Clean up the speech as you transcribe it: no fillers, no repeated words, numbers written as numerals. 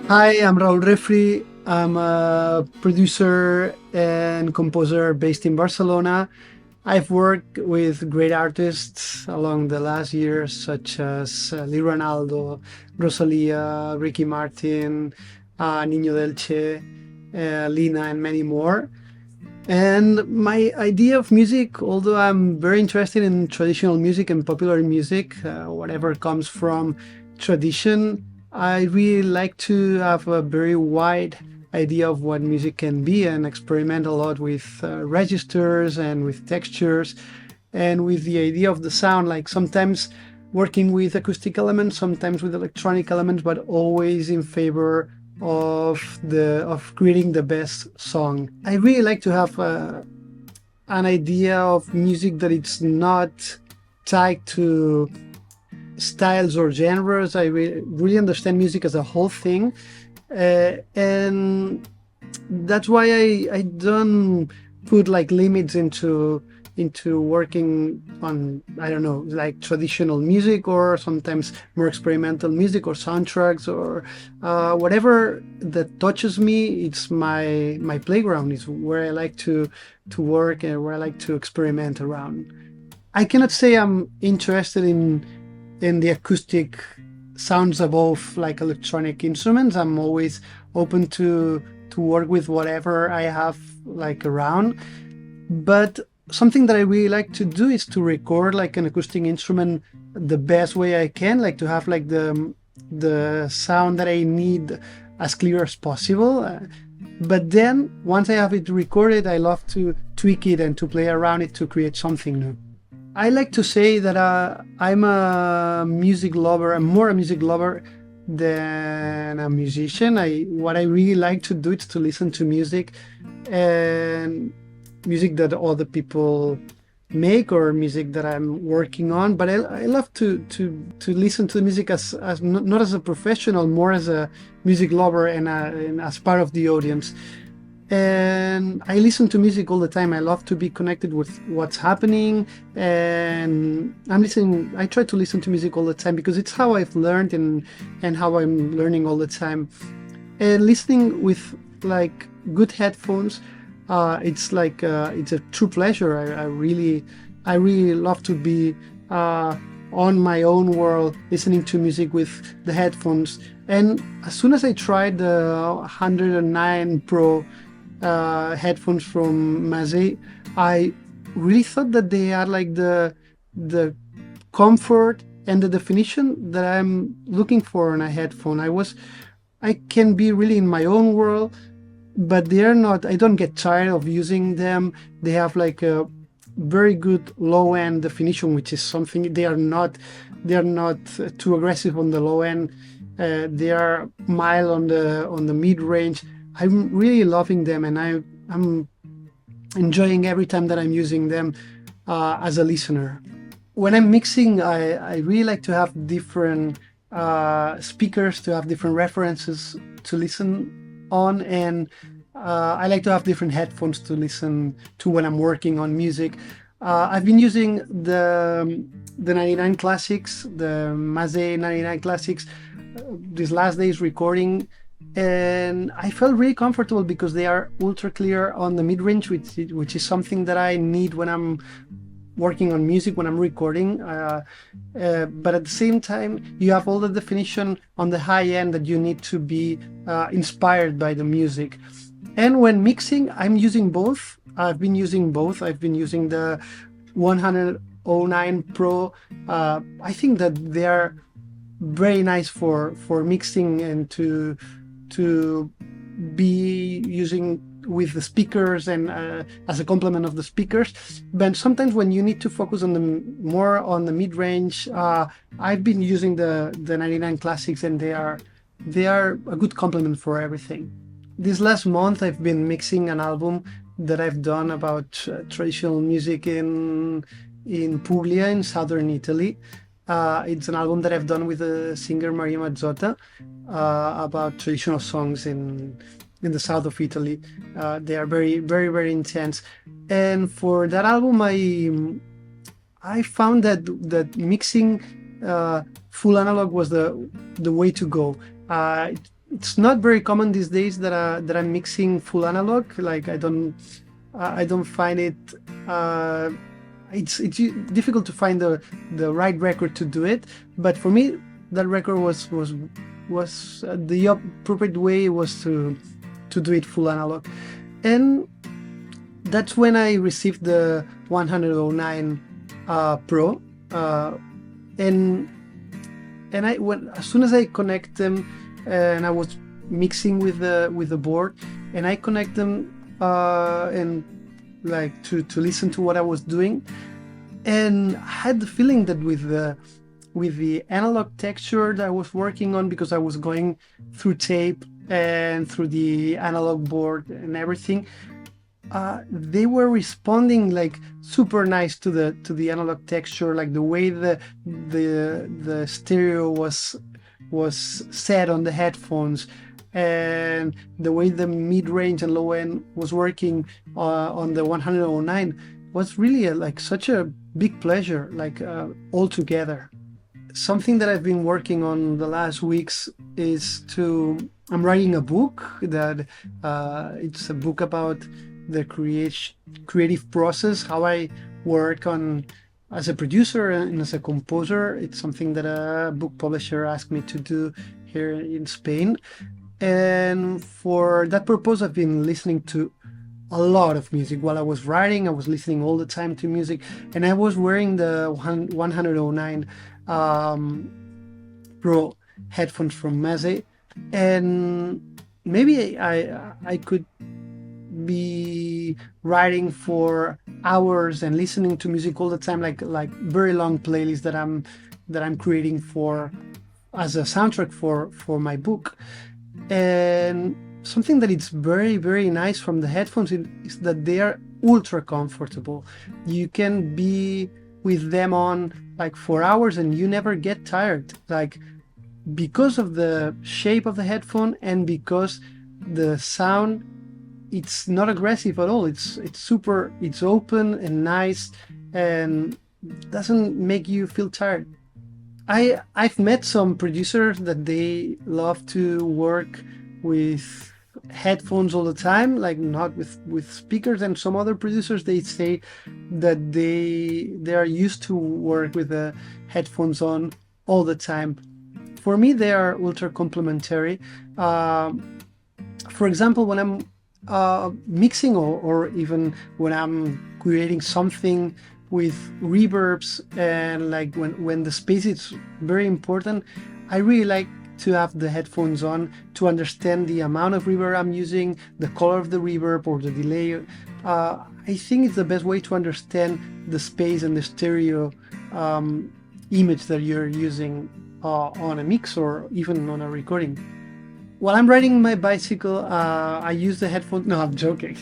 Hi, I'm Raül Refree. I'm a producer and composer based in Barcelona. I've worked with great artists along the last years, such as Lee Ronaldo, Rosalía, Ricky Martin, Niño de Elche, Lina, and many more. And my idea of music, although I'm very interested in traditional music and popular music, whatever comes from tradition, I really like to have a very wide idea of what music can be and experiment a lot with registers and with textures and with the idea of the sound, like sometimes working with acoustic elements, sometimes with electronic elements, but always in favor of creating the best song. I really like to have an idea of music that it's not tied to styles or genres. I really understand music as a whole thing, and that's why I don't put like limits into working on, I don't know, like traditional music or sometimes more experimental music or soundtracks or whatever that touches me. It's my playground. It's where I like to work and where I like to experiment around. I cannot say I'm interested in the acoustic sounds above like electronic instruments. I'm always open to work with whatever I have like around. But something that I really like to do is to record like an acoustic instrument the best way I can, like to have like the sound that I need as clear as possible. But then once I have it recorded, I love to tweak it and to play around it to create something new. I like to say that I'm a music lover. I'm more a music lover than a musician. What I really like to do is to listen to music and music that other people make or music that I'm working on. But I love to listen to music as not as a professional, more as a music lover and as part of the audience. And I listen to music all the time. I love to be connected with what's happening, and I try to listen to music all the time because it's how I've learned and how I'm learning all the time. And listening with like good headphones, it's like it's a true pleasure. I really love to be on my own world listening to music with the headphones. And as soon as I tried the 109 Pro headphones from Meze, I really thought that they had like the comfort and the definition that I'm looking for in a headphone. I can be really in my own world, but they're not. I don't get tired of using them. They have like a very good low end definition, which is something they are not too aggressive on the low end. They are mild on the mid range. I'm really loving them, and I'm enjoying every time that I'm using them as a listener. When I'm mixing, I really like to have different speakers, to have different references to listen on, and I like to have different headphones to listen to when I'm working on music. I've been using the 99 Classics, the Meze 99 Classics, these last days recording, and I felt really comfortable because they are ultra clear on the mid range, which is something that I need when I'm working on music, when I'm recording. But at the same time, you have all the definition on the high end that you need to be inspired by the music. And when mixing, I'm using both. I've been using both. I've been using the 109 Pro. I think that they are very nice for mixing and to be using with the speakers and as a complement of the speakers. But sometimes when you need to focus on the more on the mid range, I've been using the 99 Classics, and they are a good complement for everything. This last month, I've been mixing an album that I've done about traditional music in Puglia in southern Italy. It's an album that I've done with the singer Maria Mazzotta about traditional songs in the south of Italy. They are very, very, very intense. And for that album, I found that mixing full analog was the way to go. it's not very common these days that I'm mixing full analog. Like I don't find it. Uh, it's difficult to find the right record to do it. But for me, that record was the appropriate way was to do it full analog, and that's when I received the 109 Pro, and as soon as I connect them, and I was mixing with the board, and I connect them and like to listen to what I was doing, and I had the feeling that with the analog texture that I was working on, because I was going through tape and through the analog board and everything, they were responding like super nice to the analog texture, like the way the stereo was set on the headphones, and the way the mid-range and low end was working on the 109 was really like such a big pleasure, like all together. Something that I've been working on the last weeks is I'm writing a book that it's a book about the creative process, how I work on as a producer and as a composer. It's something that a book publisher asked me to do here in Spain. And for that purpose, I've been listening to a lot of music. While I was writing, I was listening all the time to music, and I was wearing the 109 Pro headphones from Meze, and maybe I could be writing for hours and listening to music all the time, like very long playlists that I'm creating for as a soundtrack for my book. And something that is very, very nice from the headphones is that they are ultra comfortable. You can be with them on like for hours and you never get tired, like because of the shape of the headphone and because the sound, it's not aggressive at all. It's super, it's open and nice and doesn't make you feel tired. I've met some producers that they love to work with headphones all the time, like not with speakers, and some other producers, they say that they are used to work with the headphones on all the time. For me, they are ultra complementary. For example, when I'm mixing or even when I'm creating something with reverbs, and like when the space is very important, I really like to have the headphones on to understand the amount of reverb I'm using, the color of the reverb or the delay. I think it's the best way to understand the space and the stereo image that you're using on a mix or even on a recording. While I'm riding my bicycle, I use the headphones. No, I'm joking.